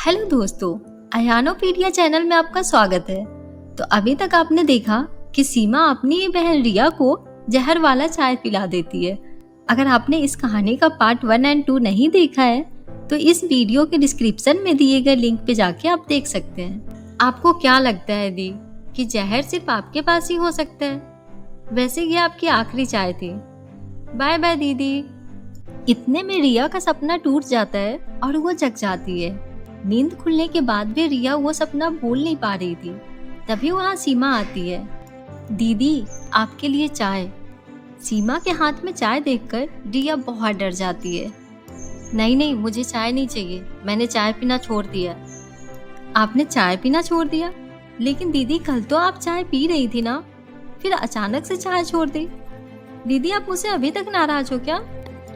Hello दोस्तों, अयानोपीडिया channel में आपका स्वागत है। तो अभी तक आपने देखा कि सीमा अपनी ही बहन रिया को जहर वाला चाय पिला देती है। अगर आपने इस कहानी का पार्ट 1 और 2 नहीं देखा है तो इस वीडियो के डिस्क्रिप्शन में दिए गए लिंक पे जाके आप देख सकते हैं। आपको क्या लगता है दी कि जहर सिर्फ आपके पास ही हो सकता है? वैसे ये आपकी आखिरी चाय थी। बाय बाय दीदी। इतने में रिया का सपना टूट जाता है और वो जग जाती है। नींद खुलने के बाद भी रिया वो सपना भूल नहीं पा रही थी। तभी वहाँ सीमा आती है। दीदी, आपके लिए चाय। सीमा के हाथ में चाय देखकर रिया बहुत डर जाती है। नहीं नहीं, मुझे चाय नहीं चाहिए, मैंने चाय पीना छोड़ दिया। आपने चाय पीना छोड़ दिया? लेकिन दीदी, कल तो आप चाय पी रही थी ना, फिर अचानक से चाय छोड़ दी। दीदी, आप मुझसे अभी तक नाराज हो क्या?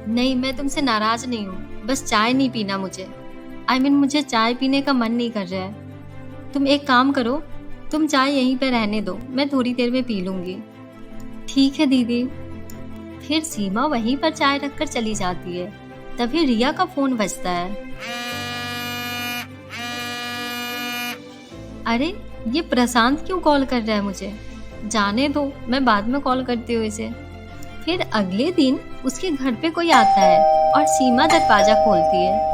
नहीं, मैं तुमसे नाराज नहीं हूँ, बस चाय नहीं पीना मुझे। मुझे चाय पीने का मन नहीं कर रहा है। तुम एक काम करो, तुम चाय यहीं पे रहने दो, मैं थोड़ी देर में पी लूंगी। ठीक है दीदी। फिर सीमा वहीं पर चाय रखकर चली जाती है। तभी रिया का फोन बजता है। अरे, ये प्रशांत क्यों कॉल कर रहा है मुझे? जाने दो, मैं बाद में कॉल करती हूँ इसे। फिर अगले दिन उसके घर पे कोई आता है और सीमा दरवाजा खोलती है।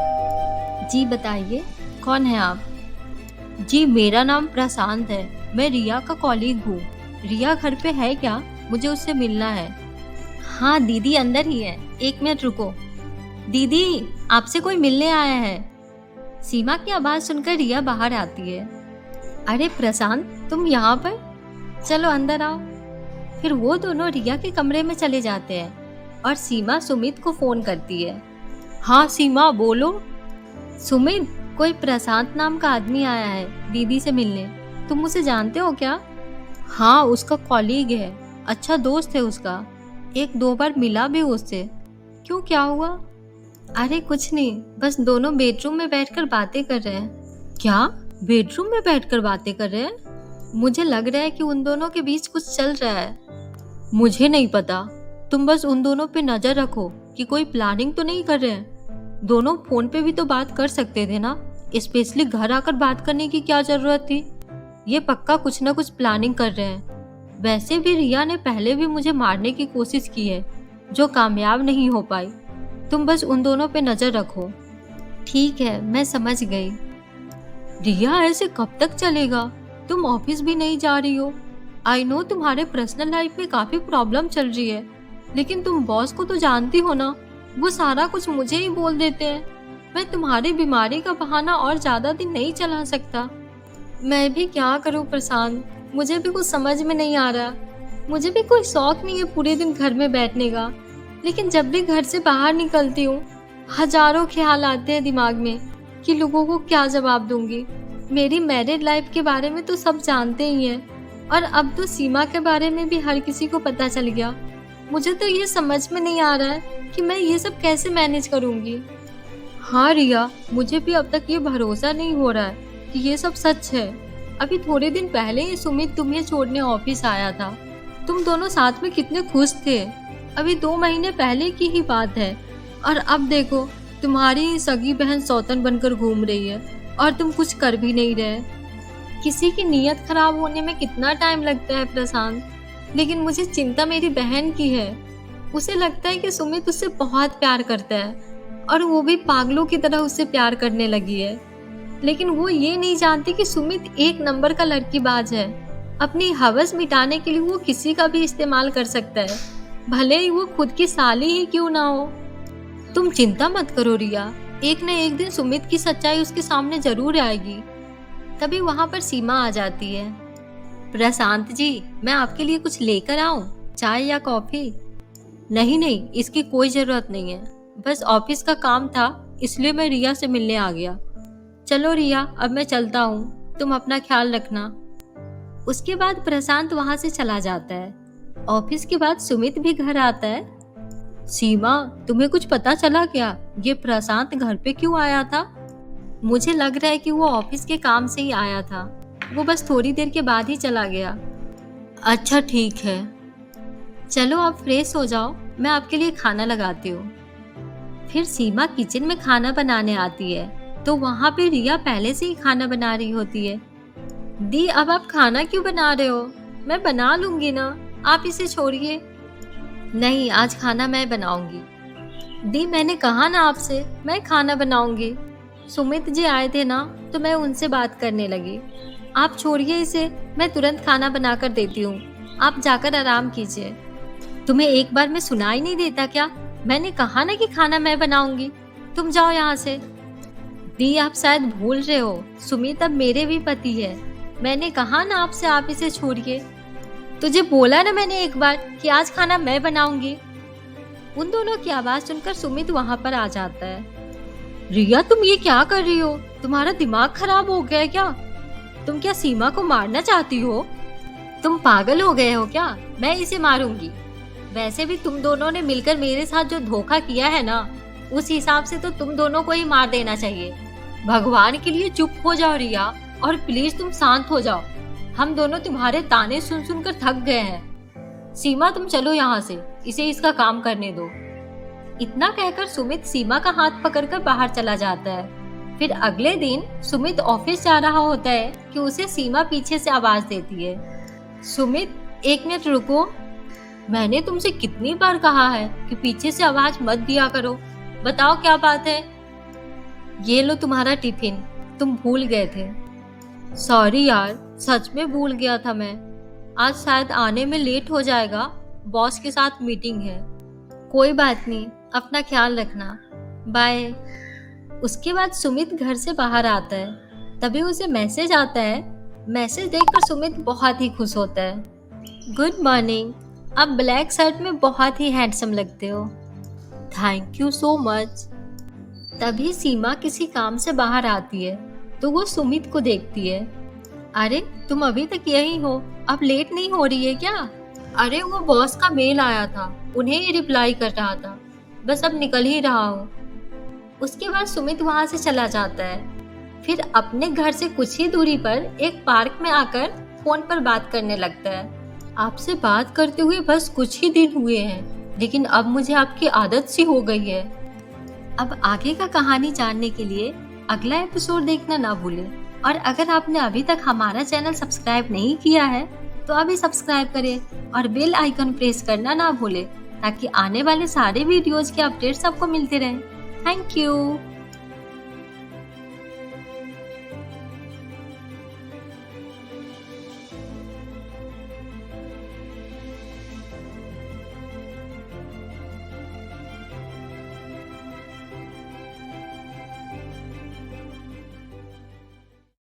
जी बताइए, कौन है आप? जी, मेरा नाम प्रशांत है, मैं रिया का कॉलीग हूँ। रिया घर पे है क्या? मुझे उससे मिलना है। हाँ दीदी, अंदर ही है, 1 मिनट रुको। दीदी, आपसे कोई मिलने आया है। सीमा की आवाज सुनकर रिया बाहर आती है। अरे प्रशांत, तुम यहाँ पर? चलो अंदर आओ। फिर वो दोनों रिया के कमरे में चले जाते हैं और सीमा सुमित को फोन करती है। हाँ सीमा, बोलो। सुमित, कोई प्रशांत नाम का आदमी आया है दीदी से मिलने। तुम उसे जानते हो क्या? हाँ, उसका कॉलीग है, अच्छा दोस्त है उसका। 1-2 बार मिला भी उससे। क्यों, क्या हुआ? अरे कुछ नहीं, बस दोनों बेडरूम में बैठकर बातें कर रहे हैं। क्या, बेडरूम में बैठकर बातें कर रहे हैं? मुझे लग रहा है कि उन दोनों के बीच कुछ चल रहा है। मुझे नहीं पता, तुम बस उन दोनों पे नजर रखो कि कोई प्लानिंग तो नहीं कर रहे हैं। दोनों फोन पे भी तो बात कर सकते थे ना, स्पेशली घर आकर बात करने की क्या जरूरत थी? ये पक्का कुछ ना कुछ प्लानिंग कर रहे हैं। वैसे भी रिया ने पहले भी मुझे मारने की कोशिश की है, जो कामयाब नहीं हो पाई। तुम बस उन दोनों पे नजर रखो। ठीक है, मैं समझ गई। रिया, ऐसे कब तक चलेगा? तुम ऑफिस भी नहीं जा रही हो। आई नो तुम्हारे पर्सनल लाइफ में काफी प्रॉब्लम चल रही है, लेकिन तुम बॉस को तो जानती हो ना, वो सारा कुछ मुझे ही बोल देते हैं। मैं तुम्हारी बीमारी का बहाना और ज्यादा दिन नहीं चला सकता। मैं भी क्या करूं प्रशांत, मुझे भी कुछ समझ में नहीं आ रहा। मुझे भी कोई शौक नहीं है पूरे दिन घर में बैठने का, लेकिन जब भी घर से बाहर निकलती हूँ हजारों ख्याल आते हैं दिमाग में कि लोगों को क्या जवाब दूंगी। मेरी मैरिड लाइफ के बारे में तो सब जानते ही हैं, और अब तो सीमा के बारे में भी हर किसी को पता चल गया। मुझे तो ये समझ में नहीं आ रहा है कि मैं ये सब कैसे मैनेज करूंगी। हाँ रिया, मुझे भी अब तक ये भरोसा नहीं हो रहा है कि ये सब सच है। अभी थोड़े दिन पहले ही सुमित तुम्हें छोड़ने ऑफिस आया था। तुम दोनों साथ में कितने खुश थे। अभी 2 महीने पहले की ही बात है, और अब देखो तुम्हारी सगी बहन सौतन बनकर घूम रही है और तुम कुछ कर भी नहीं रहे। किसी की नीयत खराब होने में कितना टाइम लगता है प्रशांत, लेकिन मुझे चिंता मेरी बहन की है। उसे लगता है कि सुमित उससे बहुत प्यार करता है और वो भी पागलों की तरह उससे प्यार करने लगी है। लेकिन वो ये नहीं जानती कि सुमित 1 नंबर का लड़कीबाज है। अपनी हवस मिटाने के लिए वो किसी का भी इस्तेमाल कर सकता है, भले ही वो खुद की साली ही क्यों ना हो। तुम चिंता मत करो रिया, एक न एक दिन सुमित की सच्चाई उसके सामने जरूर आएगी। तभी वहां पर सीमा आ जाती है। प्रशांत जी, मैं आपके लिए कुछ लेकर आऊं, चाय या कॉफी? नहीं नहीं, इसकी कोई जरूरत नहीं है, बस ऑफिस का काम था, इसलिए मैं रिया से मिलने आ गया। चलो रिया, अब मैं चलता हूँ, तुम अपना ख्याल रखना। उसके बाद प्रशांत वहां से चला जाता है। ऑफिस के बाद सुमित भी घर आता है। सीमा, तुम्हें कुछ पता चला क्या? ये प्रशांत घर पे क्यों आया था? मुझे लग रहा है कि वो ऑफिस के काम से ही आया था, वो बस थोड़ी देर के बाद ही चला गया। अच्छा ठीक है, चलो आप फ्रेश हो जाओ, मैं आपके लिए खाना लगाती हूँ। फिर सीमा किचन में खाना बनाने आती है। तो वहाँ पे रिया पहले से ही खाना बना रही होती है। दी, अब आप खाना क्यों बना रहे हो? मैं बना लूंगी ना, आप इसे छोड़िए। नहीं, आज खाना मैं बनाऊंगी। दी, मैंने कहा ना आपसे, मैं खाना बनाऊंगी। सुमित जी आए थे ना, तो मैं उनसे बात करने लगी। आप छोड़िए इसे, मैं तुरंत खाना बनाकर देती हूँ। आप जाकर आराम कीजिए। तुम्हें एक बार में सुनाई नहीं देता क्या? मैंने कहा ना कि खाना मैं बनाऊंगी। तुम जाओ यहाँ से। दी, आप शायद भूल रहे हो, सुमित अब मेरे भी पति है। मैंने कहा ना आपसे, आप इसे छोड़िए। तुझे बोला ना मैंने एक बार कि आज खाना मैं बनाऊंगी। उन दोनों की आवाज सुनकर सुमित वहां पर आ जाता है। रिया, तुम ये क्या कर रही हो? तुम्हारा दिमाग खराब हो गया है क्या? तुम क्या सीमा को मारना चाहती हो? तुम पागल हो गए हो क्या? मैं इसे मारूंगी। वैसे भी तुम दोनों ने मिलकर मेरे साथ जो धोखा किया है ना, उस हिसाब से तो तुम दोनों को ही मार देना चाहिए। भगवान के लिए चुप हो जाओ रिया, और प्लीज तुम शांत हो जाओ। हम दोनों तुम्हारे ताने सुन सुनकर थक गए हैं। सीमा, तुम चलो यहाँ से, इसे इसका काम करने दो। इतना कहकर सुमित सीमा का हाथ पकड़कर बाहर चला जाता है। फिर अगले दिन सुमित ऑफिस जा रहा होता है कि उसे सीमा पीछे से आवाज देती है। सुमित, 1 मिनट रुको। मैंने तुमसे कितनी बार कहा है कि पीछे से आवाज मत दिया करो। बताओ क्या बात है? ये लो तुम्हारा टिफिन, तुम भूल गए थे। सॉरी यार, सच में भूल गया था मैं। आज शायद आने में लेट हो जाएगा, बॉस के साथ मीटिंग है। कोई बात नहीं, अपना ख्याल रखना। बाय। उसके बाद सुमित घर से बाहर आता है। तभी उसे मैसेज आता है। मैसेज देखकर सुमित बहुत ही खुश होता है। गुड मॉर्निंग, आप ब्लैक शर्ट में बहुत ही हैंडसम लगते हो। Thank you so much. तभी सीमा किसी काम से बाहर आती है तो वो सुमित को देखती है। अरे, तुम अभी तक यही हो? अब लेट नहीं हो रही है क्या? अरे, वो बॉस का मेल आया था, उन्हें ही रिप्लाई कर रहा था। बस अब निकल ही रहा हूँ। उसके बाद सुमित वहां से चला जाता है। फिर अपने घर से कुछ ही दूरी पर एक पार्क में आकर फोन पर बात करने लगता है। आपसे बात करते हुए बस कुछ ही दिन हुए हैं, लेकिन अब मुझे आपकी आदत सी हो गई है। अब आगे का कहानी जानने के लिए अगला एपिसोड देखना ना भूलें। और अगर आपने अभी तक हमारा चैनल सब्सक्राइब नहीं किया है तो अभी सब्सक्राइब करें और बेल आइकन प्रेस करना ना भूलें, ताकि आने वाले सारे वीडियोज के अपडेट्स आपको मिलते रहें। Thank you.